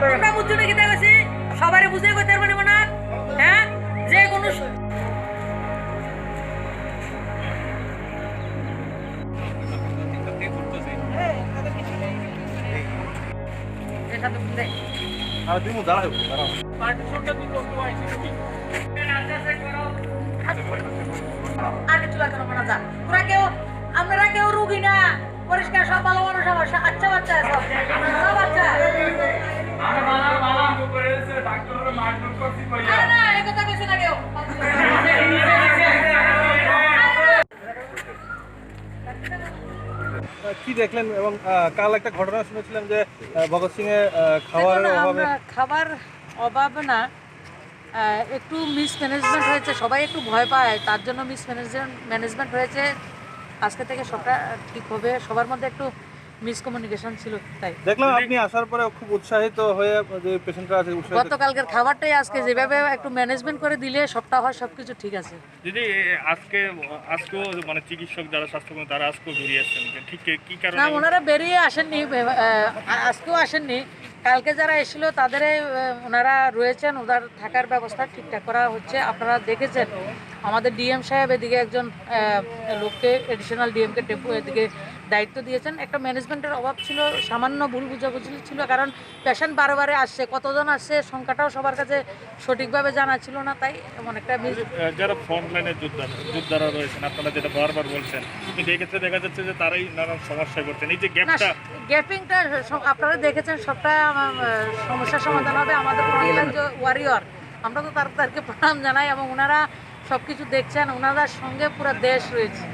তোমরা বুঝছো নাকি দেখেছি সবারই বুঝে কইতে পারবো না হ্যাঁ যে কোনো আর তুমি দাঁড়াও আর কিছু লাগবে না যা তোরা কেউ আপনারা কেউ রুগী না পরিষ্কার সব ভালো মানুষ আমার আচ্ছা বাচ্চা সব সব বাচ্চা আরে না এই কথা কিছু না কেউ কি দেখলেন এবং কাল একটা ঘটনা শুনেছিলাম যে ভগৎ সিং এ খাবারের অভাবে খাবার অভাব না একটু মিসম্যানেজমেন্ট হয়েছে সবাই একটু ভয় পায় তার জন্য মিসম্যানেজমেন্ট হয়েছে আজকে থেকে সবটা ঠিক হবে সবার মধ্যে একটু মিসকমিউনিকেশন ছিল তাই দেখলাম আপনি আসার পরে খুব উৎসাহিত হয়ে যে পেশেন্টরা আছে উৎসাহিত গতকালকের খাবারটাই আজকে যেভাবে একটু ম্যানেজমেন্ট করে দিলে সবটা হয় সবকিছু ঠিক আছে দিদি আজকেও মানে চিকিৎসক যারা স্বাস্থ্যকর্মী তারা আজকেও বেরিয়ে আসছেন ঠিক কি কারণে না ওনারা বেরিয়ে আসেননি আজকেও আসেননি কালকে যারা এসেছিল তাদের ওনারা রয়েছেন ওদের থাকার ব্যবস্থা ঠিকঠাক করা হচ্ছে আপনারা দেখেছেন আমাদের ডিএম সাহেব এদিকে একজন লোককে এডিশনাল ডিএমকে এদিকে দায়িত্ব দিয়েছেন একটা ম্যানেজমেন্টের অভাব ছিল সামান্য ভুল বুঝাবুঝি ছিল কারণ পেশেন্ট বারে আসছে কতজন আসছে সংখ্যাটাও সবার কাছে সঠিকভাবে জানা ছিল না তাই এমন একটা যারা ফ্রন্ট লাইনের যোদ্ধারা রয়েছেন আপনারা যেটা বারবার বলছেন কিন্তু এক্ষেত্রে দেখা যাচ্ছে যে তারাই নানান সমস্যায় পড়ছেন এই যে গ্যাপিংটা আপনারা দেখেছেন সবটা সমস্যার সমাধান হবে আমাদের ওয়ারিয়র আমরা তো তাদেরকে প্রণাম জানাই এবং ওনারা সব কিছু দেখছেন ওনাদের সঙ্গে পুরো দেশ রয়েছে